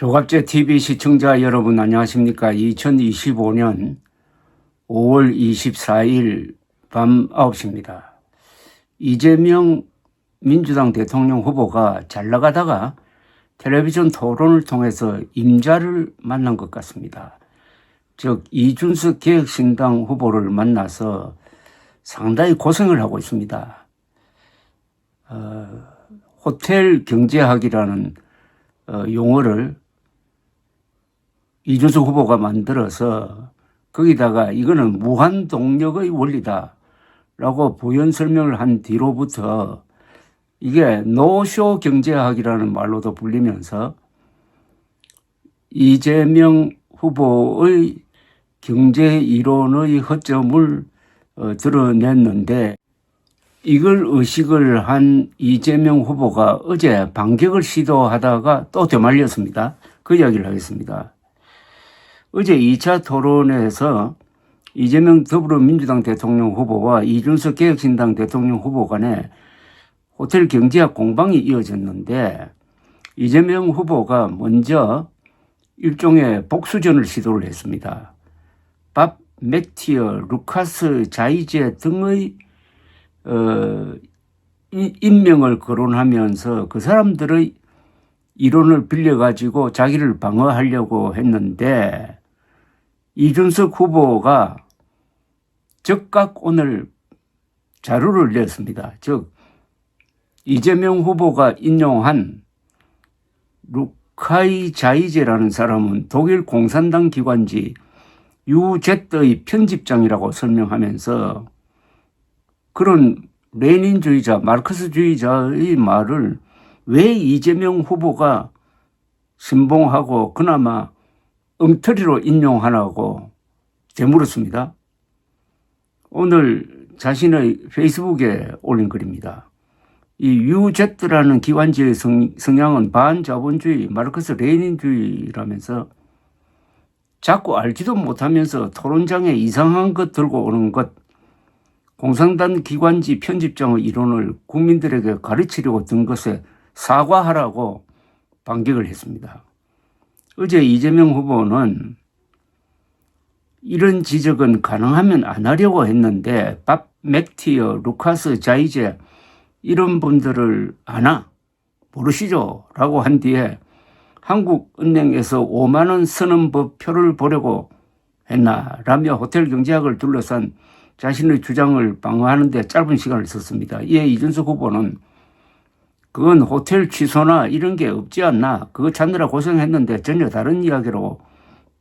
조갑제 TV 시청자 여러분 안녕하십니까? 2025년 5월 24일 밤 9시입니다. 이재명 민주당 대통령 후보가 잘 나가다가 텔레비전 토론을 통해서 임자를 만난 것 같습니다. 즉 이준석 개혁신당 후보를 만나서 상당히 고생을 하고 있습니다. 호텔 경제학이라는 용어를 이준석 후보가 만들어서 거기다가 이거는 무한동력의 원리다라고 부연 설명을 한 뒤로부터 이게 노쇼 경제학이라는 말로도 불리면서 이재명 후보의 경제 이론의 허점을 드러냈는데 이걸 의식을 한 이재명 후보가 어제 반격을 시도하다가 또 되말렸습니다. 그 이야기를 하겠습니다. 어제 2차 토론에서 이재명 더불어민주당 대통령 후보와 이준석 개혁신당 대통령 후보 간에 호텔 경제학 공방이 이어졌는데 이재명 후보가 먼저 일종의 복수전을 시도를 했습니다. 밥 맥티어, 루카스 자이제 등의 인명을 거론하면서 그 사람들의 이론을 빌려가지고 자기를 방어하려고 했는데 이준석 후보가 즉각 오늘 자료를 냈습니다. 즉 이재명 후보가 인용한 루카이 자이제라는 사람은 독일 공산당 기관지 유제트의 편집장이라고 설명하면서 그런 레닌주의자, 마르크스주의자의 말을 왜 이재명 후보가 신봉하고 그나마 엉터리로 인용하라고 되물었습니다. 오늘 자신의 페이스북에 올린 글입니다. 이 유제트라는 기관지의 성향은 반자본주의, 마르크스 레닌주의라면서 자꾸 알지도 못하면서 토론장에 이상한 것 들고 오는 것, 공산당 기관지 편집장의 이론을 국민들에게 가르치려고 든 것에 사과하라고 반격을 했습니다. 어제 이재명 후보는 이런 지적은 가능하면 안 하려고 했는데 밥 맥티어, 루카스 자이제 이런 분들을 아나? 모르시죠? 라고 한 뒤에 한국은행에서 5만 원 쓰는 법 표를 보려고 했나? 라며 호텔 경제학을 둘러싼 자신의 주장을 방어하는 데 짧은 시간을 썼습니다. 이에 이준석 후보는 그건 호텔 취소나 이런 게 없지 않나. 그거 찾느라 고생했는데 전혀 다른 이야기로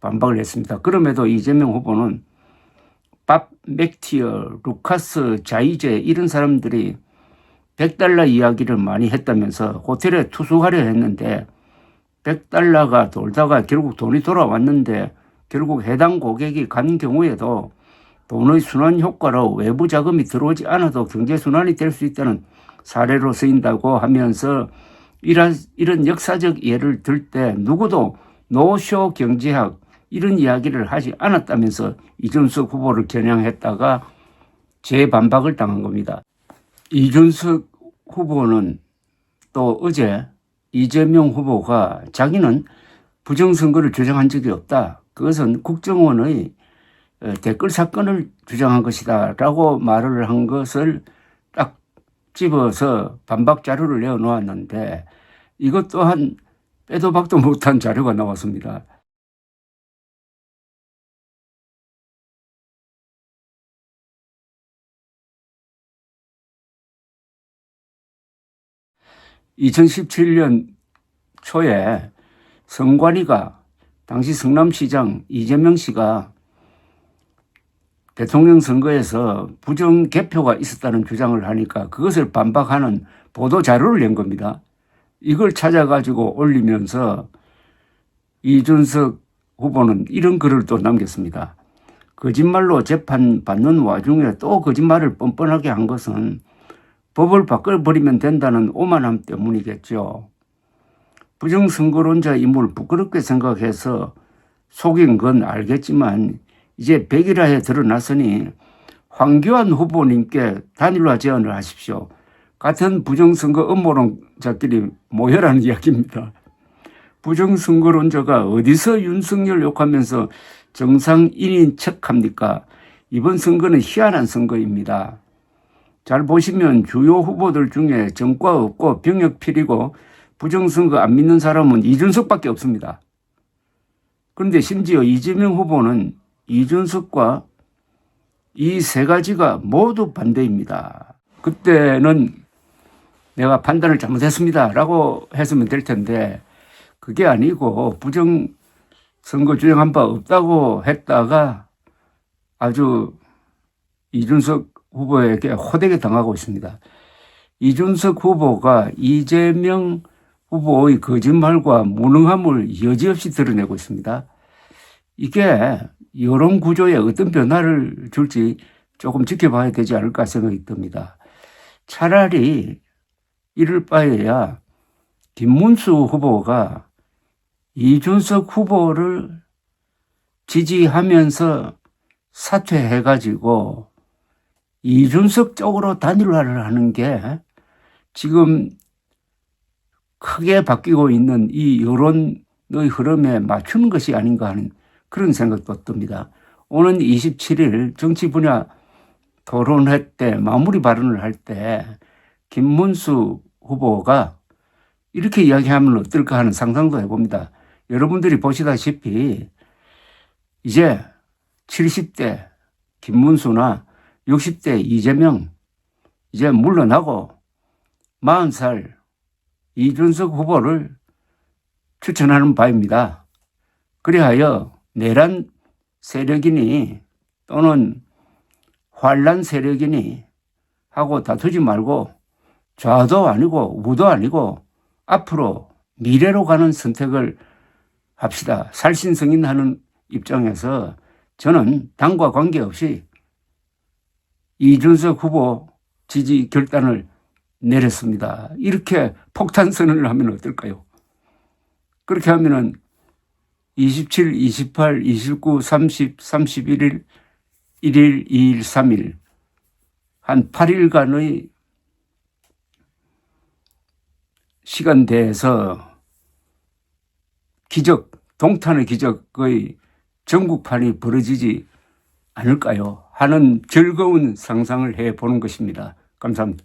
반박을 했습니다. 그럼에도 이재명 후보는 밥 맥티어, 루카스, 자이제 이런 사람들이 $100 이야기를 많이 했다면서 호텔에 투숙하려 했는데 $100가 돌다가 결국 돈이 돌아왔는데 결국 해당 고객이 간 경우에도 돈의 순환 효과로 외부 자금이 들어오지 않아도 경제 순환이 될 수 있다는 사례로 쓰인다고 하면서 이런 역사적 예를 들 때 누구도 노쇼 경제학 이런 이야기를 하지 않았다면서 이준석 후보를 겨냥했다가 재반박을 당한 겁니다. 이준석 후보는 또 어제 이재명 후보가 자기는 부정선거를 주장한 적이 없다. 그것은 국정원의 댓글 사건을 주장한 것이다 라고 말을 한 것을 딱 집어서 반박 자료를 내어놓았는데 이것 또한 빼도 박도 못한 자료가 나왔습니다. (2017년) 초에 성관이가 당시 성남시장 이재명 씨가 대통령 선거에서 부정 개표가 있었다는 주장을 하니까 그것을 반박하는 보도 자료를 낸 겁니다. 이걸 찾아가지고 올리면서 이준석 후보는 이런 글을 또 남겼습니다. 거짓말로 재판 받는 와중에 또 거짓말을 뻔뻔하게 한 것은 법을 바꿔버리면 된다는 오만함 때문이겠죠. 부정선거론자임을 부끄럽게 생각해서 속인 건 알겠지만 이제 100일하에 드러났으니 황교안 후보님께 단일화 제안을 하십시오. 같은 부정선거 음모론자끼리 모여라는 이야기입니다. 부정선거론자가 어디서 윤석열 욕하면서 정상인인 척합니까? 이번 선거는 희한한 선거입니다. 잘 보시면 주요 후보들 중에 정과 없고 병역필이고 부정선거 안 믿는 사람은 이준석밖에 없습니다. 그런데 심지어 이재명 후보는 이준석과 이 세 가지가 모두 반대입니다. 그때는 내가 판단을 잘못했습니다 라고 했으면 될 텐데 그게 아니고 부정선거 주장한 바 없다고 했다가 아주 이준석 후보에게 호되게 당하고 있습니다. 이준석 후보가 이재명 후보의 거짓말과 무능함을 여지없이 드러내고 있습니다. 이게 여론 구조에 어떤 변화를 줄지 조금 지켜봐야 되지 않을까 생각이 듭니다. 차라리 이럴 바에야 김문수 후보가 이준석 후보를 지지하면서 사퇴해가지고 이준석 쪽으로 단일화를 하는 게 지금 크게 바뀌고 있는 이 여론의 흐름에 맞추는 것이 아닌가 하는 그런 생각도 듭니다. 오는 27일 정치 분야 토론회 때 마무리 발언을 할 때 김문수 후보가 이렇게 이야기하면 어떨까 하는 상상도 해봅니다. 여러분들이 보시다시피 이제 70대 김문수나 60대 이재명 이제 물러나고 40살 이준석 후보를 추천하는 바입니다. 그리하여 내란 세력이니 또는 환란 세력이니 하고 다투지 말고 좌도 아니고 우도 아니고 앞으로 미래로 가는 선택을 합시다. 살신성인하는 입장에서 저는 당과 관계없이 이준석 후보 지지 결단을 내렸습니다. 이렇게 폭탄 선언을 하면 어떨까요? 그렇게 하면은 27, 28, 29, 30, 31일, 1일, 2일, 3일 한 8일간의 시간대에서 기적, 동탄의 기적의 전국판이 벌어지지 않을까요? 하는 즐거운 상상을 해보는 것입니다. 감사합니다.